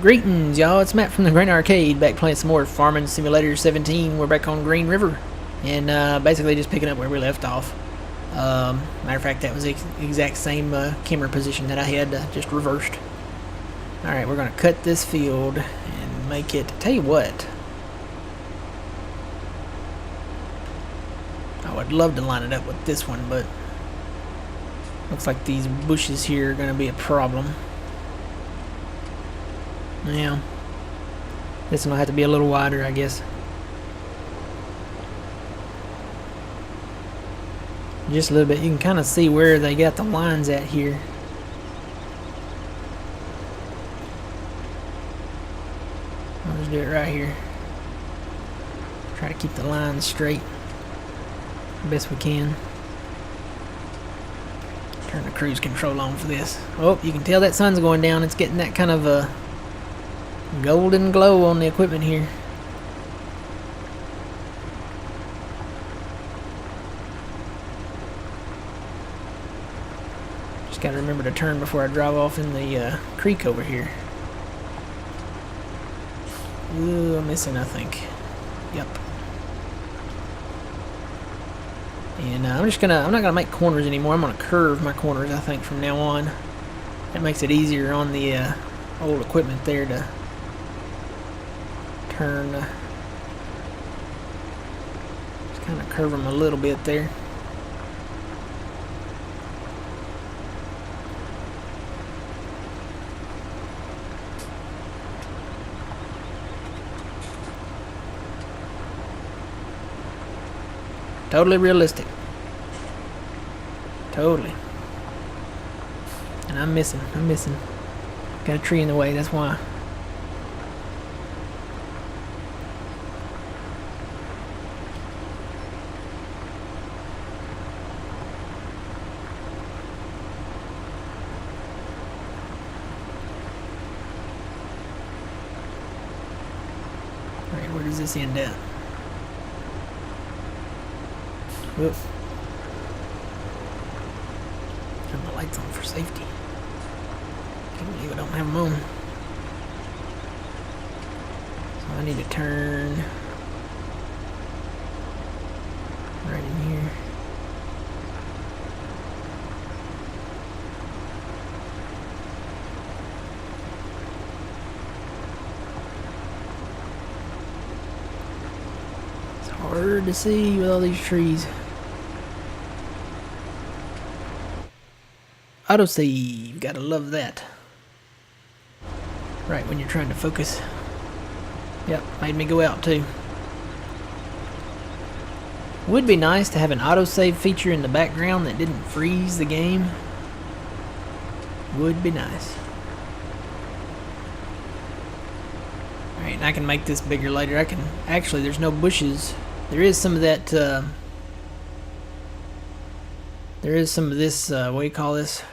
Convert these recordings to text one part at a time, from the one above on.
Greetings, y'all. It's Matt from the Green Arcade, back playing some more Farming Simulator 17. We're back on Green River, and basically just picking up where we left off. Matter of fact, that was the exact same camera position that I had just reversed. Alright, we're going to cut this field and make it... Tell you what. I would love to line it up with this one, but looks like these bushes here are going to be a problem. Yeah. This one will have to be a little wider, I guess. Just a little bit. You can kind of see where they got the lines at here. I'll just do it right here. Try to keep the lines straight the best we can. Turn the cruise control on for this. Oh, you can tell that sun's going down. It's getting that kind of a golden glow on the equipment here. Just gotta remember to turn before I drive off in the creek over here. Ooh, I'm missing, I think. Yep. And I'm not gonna make corners anymore. I'm gonna curve my corners, I think, from now on. That makes it easier on the old equipment there to turn. Just kind of curve them a little bit there. Totally realistic. Totally. And I'm missing. Got a tree in the way, that's why. Alright, where does this end at? Whoop. Turn my lights on for safety. Can't believe I don't have them on. So I need to turn right in here. It's hard to see with all these trees. Autosave, gotta love that. Right when you're trying to focus. Yep, made me go out too. Would be nice to have an autosave feature in the background that didn't freeze the game. Would be nice. Alright, and I can make this bigger later. I can actually, there's no bushes. There is some of that there is some of this what do you call this,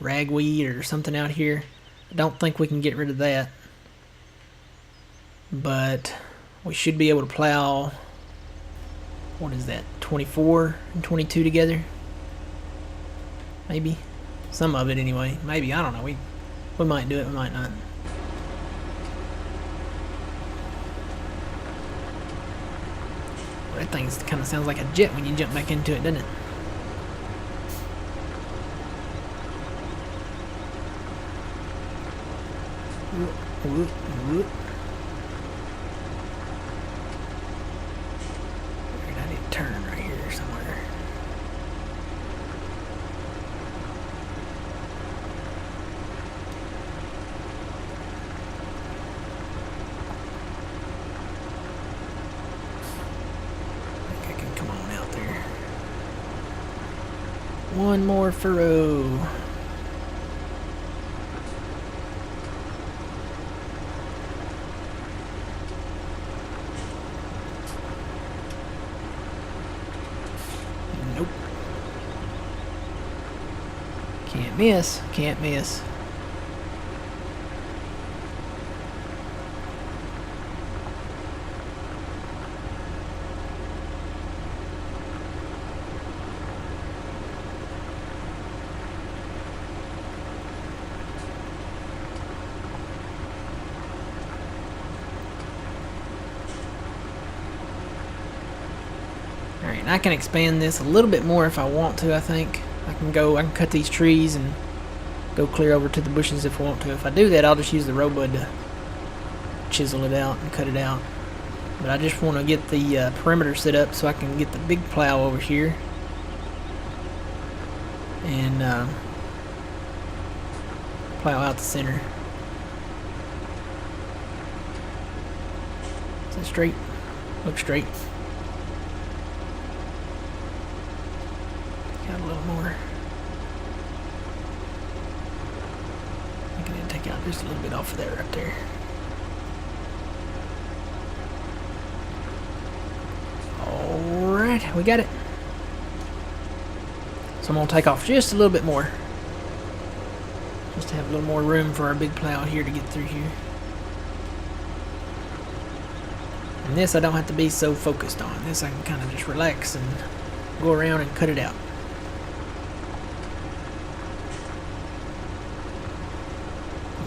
ragweed or something out here. I don't think we can get rid of that, but we should be able to plow, what is that, 24 and 22 together, maybe some of it anyway. Maybe, I don't know, we might do it, we might not. That thing kind of sounds like a jet when you jump back into it, doesn't it? Whoop, whoop. I need to turn right here somewhere. I think I can come on out there. One more furrow. Can't miss, can't miss. Alright, and I can expand this a little bit more if I want to, I think. I can cut these trees and go clear over to the bushes if I want to. If I do that, I'll just use the robot to chisel it out and cut it out. But I just want to get the perimeter set up so I can get the big plow over here. And plow out the center. Is that straight? Look straight. Got a little more. I can take out just a little bit off of that right there. Alright, we got it. So I'm going to take off just a little bit more. Just to have a little more room for our big plow here to get through here. And this I don't have to be so focused on. This I can kind of just relax and go around and cut it out.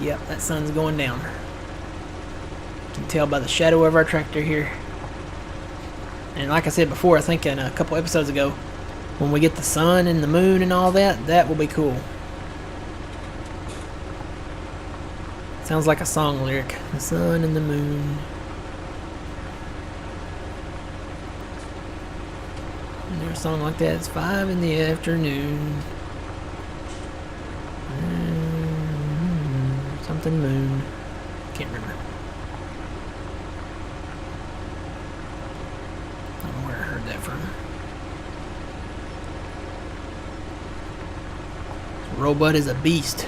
Yep, that sun's going down. You can tell by the shadow of our tractor here. And like I said before, I think in a couple episodes ago, when we get the sun and the moon and all that, that will be cool. Sounds like a song lyric. The sun and the moon. Is there a song like that? It's 5 in the afternoon. Something moon. Can't remember. I don't know where I heard that from. Robot is a beast.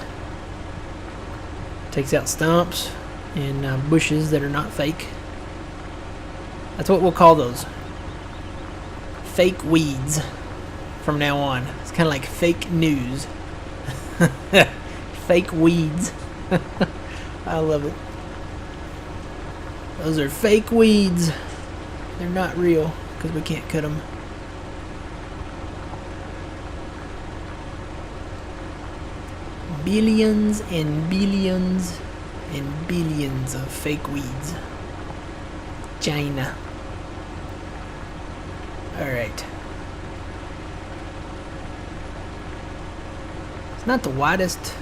Takes out stumps and bushes that are not fake. That's what we'll call those. Fake weeds from now on. It's kind of like fake news. Fake weeds. I love it. Those are fake weeds. They're not real because we can't cut them. Billions and billions and billions of fake weeds. China. Alright. It's not the widest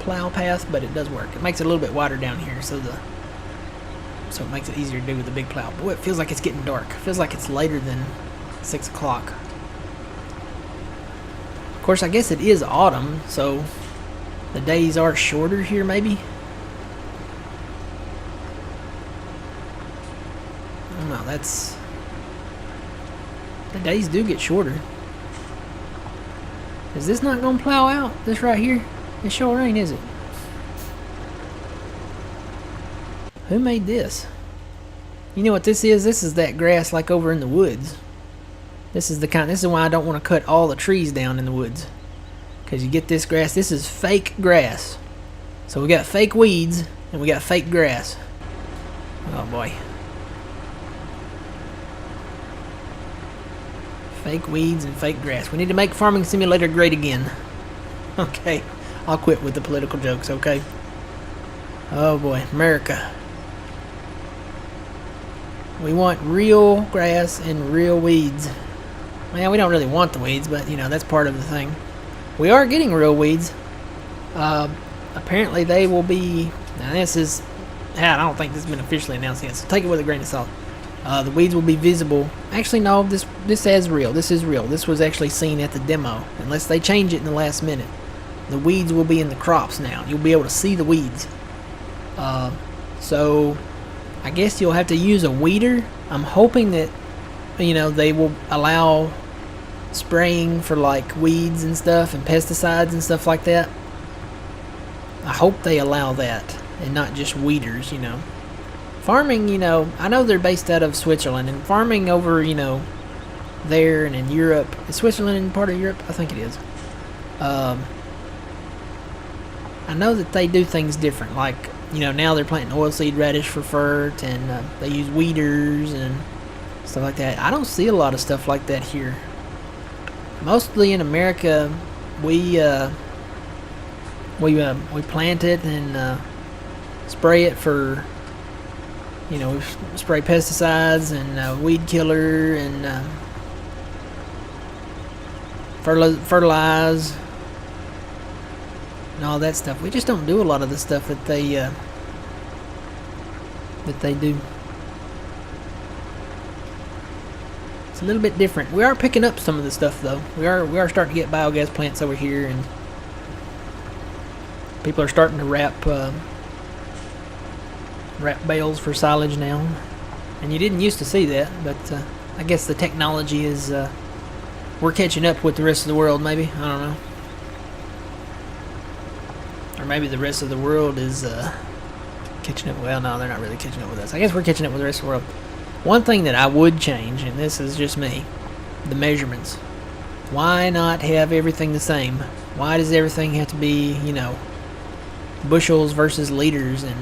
plow path, but it does work. It makes it a little bit wider down here, so it makes it easier to do with the big plow. Boy, it feels like it's getting dark. It feels like it's later than 6 o'clock. Of course, I guess it is autumn, so the days are shorter here, maybe. I don't know, the days do get shorter. Is this not gonna plow out? This right here? It sure ain't, is it? Who made this? You know what this is? This is that grass like over in the woods. This is why I don't want to cut all the trees down in the woods. Because you get this grass. This is fake grass. So we got fake weeds and we got fake grass. Oh boy. Fake weeds and fake grass. We need to make Farming Simulator great again. Okay. I'll quit with the political jokes, okay? Oh boy. America. We want real grass and real weeds. Well, we don't really want the weeds, but, you know, that's part of the thing. We are getting real weeds. Apparently they will be... Now, this is... I don't think this has been officially announced yet, so take it with a grain of salt. The weeds will be visible. Actually, no, this is real. This is real. This was actually seen at the demo. Unless they change it in the last minute. The weeds will be in the crops now. You'll be able to see the weeds. So... I guess you'll have to use a weeder. I'm hoping that, you know, they will allow spraying for like weeds and stuff and pesticides and stuff like that. I hope they allow that and not just weeders, you know. Farming, you know, I know they're based out of Switzerland, and farming over, you know, there and in Europe. Is Switzerland in part of Europe? I think it is. I know that they do things different, like, you know, now they're planting oilseed radish for fert, and they use weeders and stuff like that. I don't see a lot of stuff like that here. Mostly in America, we plant it and spray it for, you know, we spray pesticides and weed killer and fertilize, and all that stuff. We just don't do a lot of the stuff that they do. It's a little bit different. We are picking up some of the stuff though. We are starting to get biogas plants over here, and people are starting to wrap bales for silage now. And you didn't used to see that, but I guess the technology is we're catching up with the rest of the world. Maybe, I don't know, or maybe the rest of the world is catching up. Well, no, they're not really catching up with us. I guess we're catching up with the rest of the world. One thing that I would change, and this is just me, the measurements. Why not have everything the same? Why does everything have to be, you know, bushels versus liters and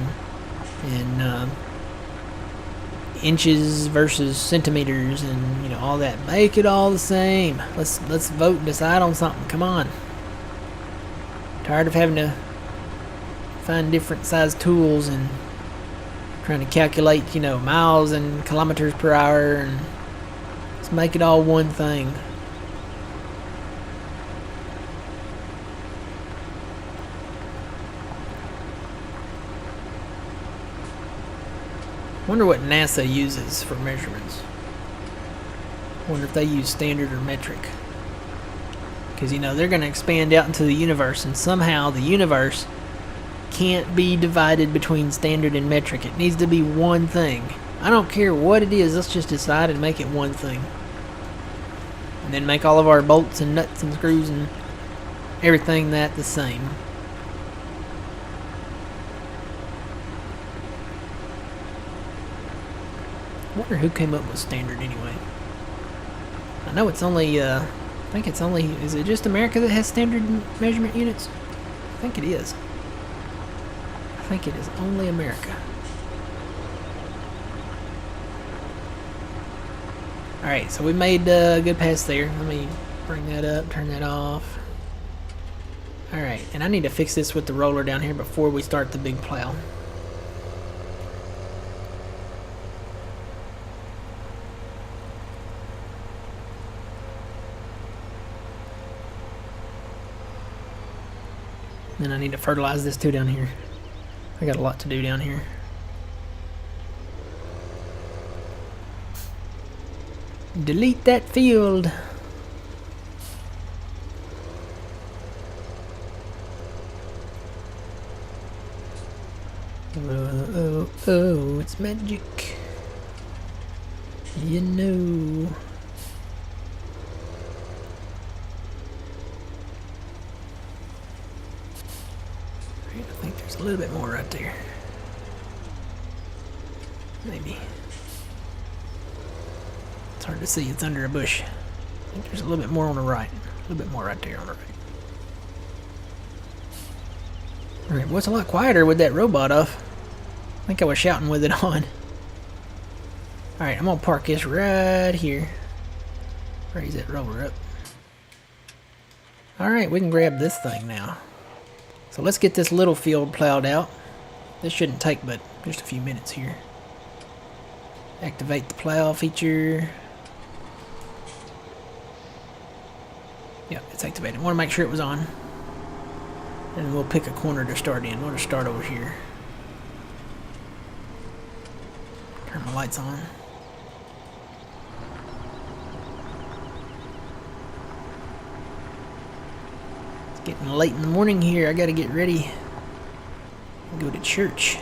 inches versus centimeters, and you know, all that? Make it all the same. Let's vote and decide on something. Come on. Tired of having to find different size tools and trying to calculate, you know, miles and kilometers per hour, and let's make it all one thing. Wonder what NASA uses for measurements. Wonder if they use standard or metric. Because, you know, they're going to expand out into the universe, and somehow the universe can't be divided between standard and metric. It needs to be one thing. I don't care what it is, let's just decide and make it one thing. And then make all of our bolts and nuts and screws and everything that the same. I wonder who came up with standard anyway. I know it's only, I think it's only, is it just America that has standard measurement units? I think it is. I think it is only America. Alright, so we made a good pass there. Let me bring that up, turn that off. Alright, and I need to fix this with the roller down here before we start the big plow. Then I need to fertilize this too down here. I got a lot to do down here. Delete that field. Oh, oh, it's magic. You know. I think there's a little bit more right there. Maybe. It's hard to see, it's under a bush. I think there's a little bit more on the right. A little bit more right there on the right. Alright, well, it's a lot quieter with that robot off. I think I was shouting with it on. Alright, I'm gonna park this right here. Raise that roller up. Alright, we can grab this thing now. So let's get this little field plowed out. This shouldn't take but just a few minutes here. Activate the plow feature. Yep, it's activated. I want to make sure it was on. And we'll pick a corner to start in. We'll just start over here. Turn the lights on. It's getting late in the morning here. I gotta get ready and go to church.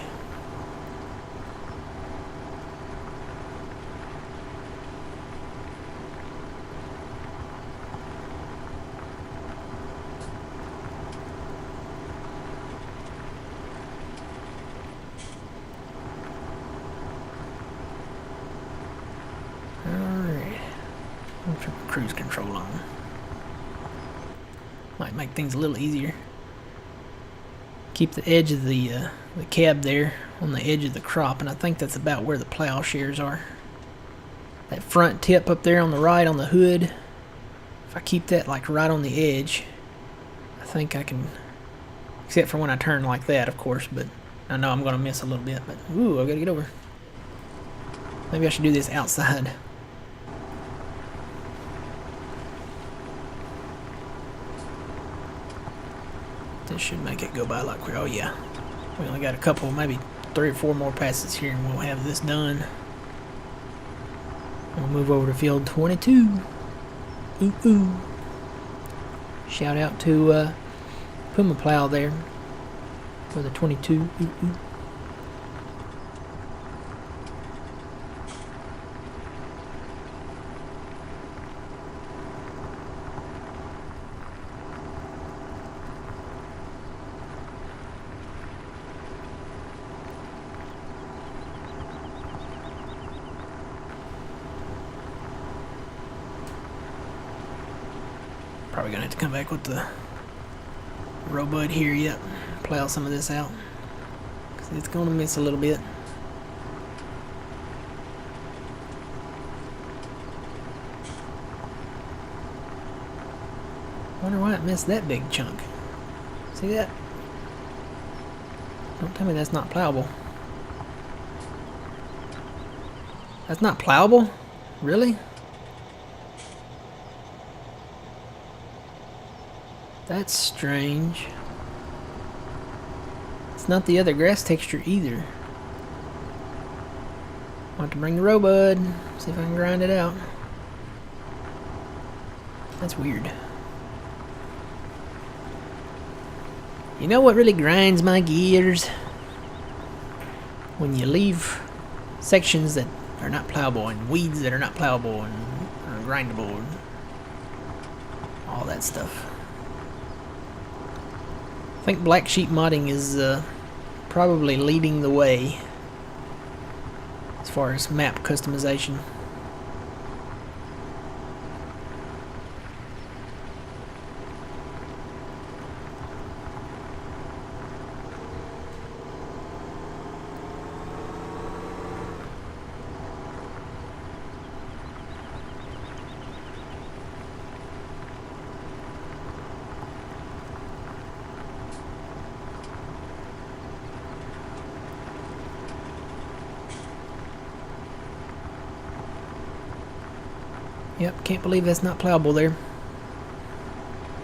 I'll turn the cruise control on. Might make things a little easier. Keep the edge of the cab there on the edge of the crop, and I think that's about where the plowshares are. That front tip up there on the right on the hood, if I keep that like right on the edge, I think I can, except for when I turn like that, of course, but I know I'm going to miss a little bit, but ooh, I got to get over. Maybe I should do this outside. This should make it go by a lot quicker. Oh yeah. We only got a couple, maybe 3 or 4 more passes here and we'll have this done. We'll move over to field 22. Ooh, ooh. Shout out to Puma Plow there for the 22. Ooh, ooh. Probably gonna have to come back with the Robud here, yep. Plow some of this out. 'Cause it's gonna miss a little bit. Wonder why it missed that big chunk. See that? Don't tell me that's not plowable. That's not plowable? Really? That's strange. It's not the other grass texture either. I'll have to bring the Robud, see if I can grind it out. That's weird. You know what really grinds my gears? When you leave sections that are not plowable and weeds that are not plowable and are grindable and all that stuff. I think Black Sheep Modding is probably leading the way as far as map customization. Yep, can't believe that's not plowable there.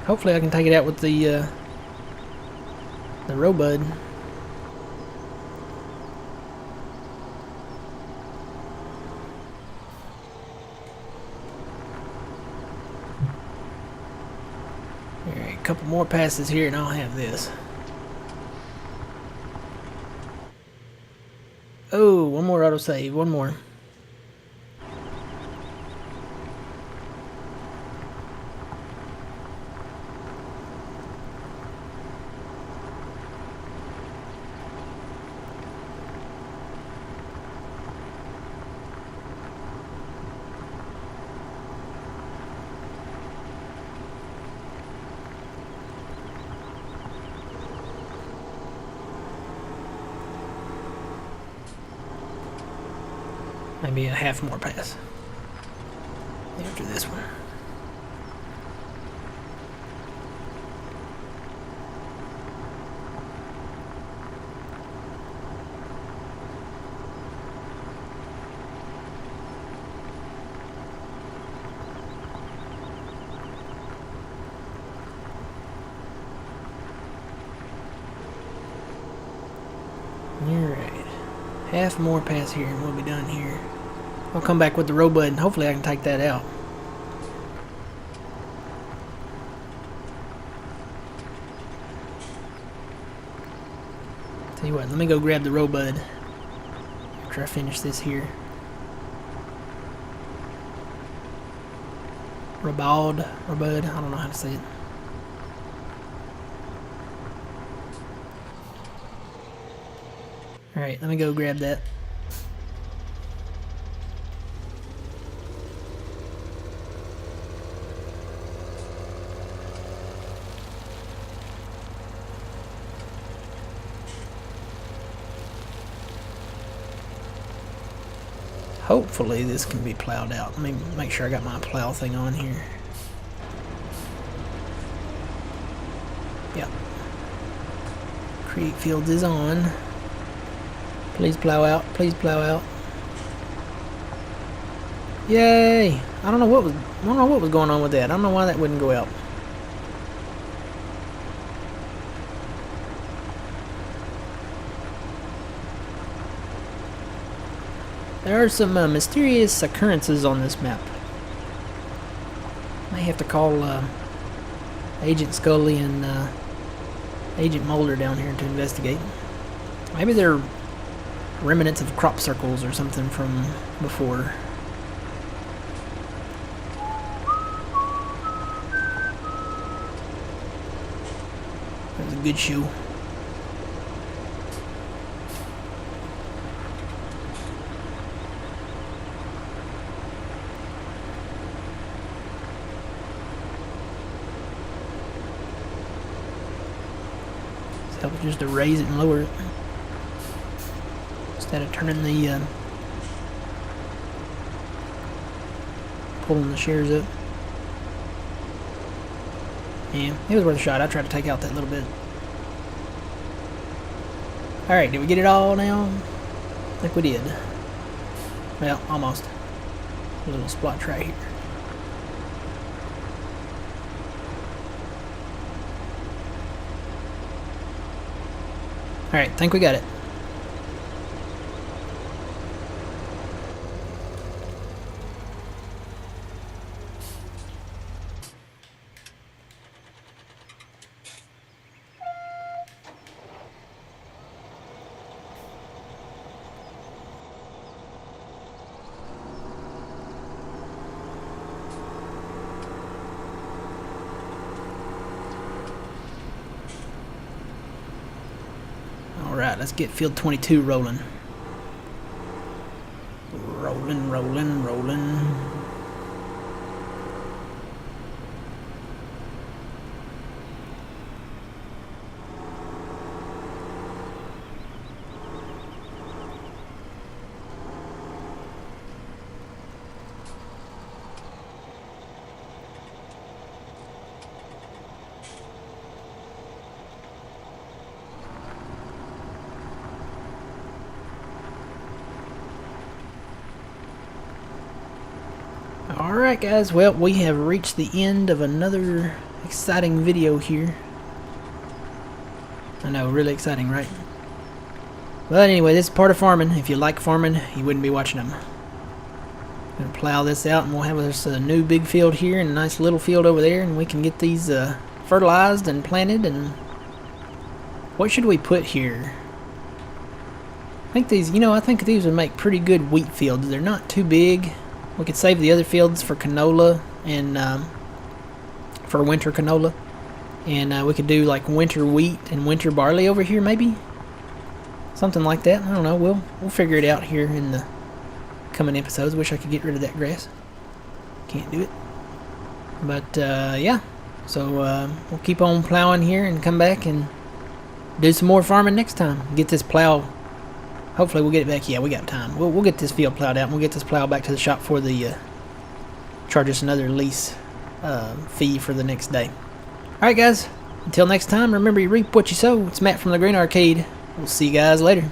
Hopefully I can take it out with the Robud. Alright, a couple more passes here and I'll have this. Oh, one more autosave, one more. Maybe a half more pass after this one. Alright. Half more pass here and we'll be done here. I'll come back with the Robud and hopefully I can take that out. Tell you what, let me go grab the Robud after I finish this here. Robud, I don't know how to say it. Alright, let me go grab that. Hopefully this can be plowed out. Let me make sure I got my plow thing on here. Yep. Create fields is on. Please plow out. Please plow out. Yay! I don't know what was going on with that. I don't know why that wouldn't go out. There are some mysterious occurrences on this map. May have to call Agent Scully and Agent Mulder down here to investigate. Maybe they're remnants of crop circles or something from before. That was a good show. Help just to raise it and lower it instead of turning the pulling the shears up. Yeah, it was worth a shot. I tried to take out that little bit. Alright, did we get it all now? I think we did. Well, almost. A little splotch right here. Alright, think we got it. Alright, let's get field 22 rolling. Rolling, rolling, rolling. Alright guys, well, we have reached the end of another exciting video here. I know, really exciting, right? But anyway, this is part of farming. If you like farming, you wouldn't be watching them. I'm going to plow this out and we'll have this new big field here and a nice little field over there, and we can get these fertilized and planted. And what should we put here? I think these, I think these would make pretty good wheat fields. They're not too big. We could save the other fields for canola and for winter canola, and we could do like winter wheat and winter barley over here, maybe something like that. I don't know. We'll figure it out here in the coming episodes. Wish I could get rid of that grass. Can't do it. But yeah. So we'll keep on plowing here and come back and do some more farming next time. Get this plow. Hopefully we'll get it back. Yeah, we got time. We'll get this field plowed out, and we'll get this plow back to the shop for the charge us another lease fee for the next day. Alright guys, until next time, remember you reap what you sow. It's Matt from the Green Arcade. We'll see you guys later.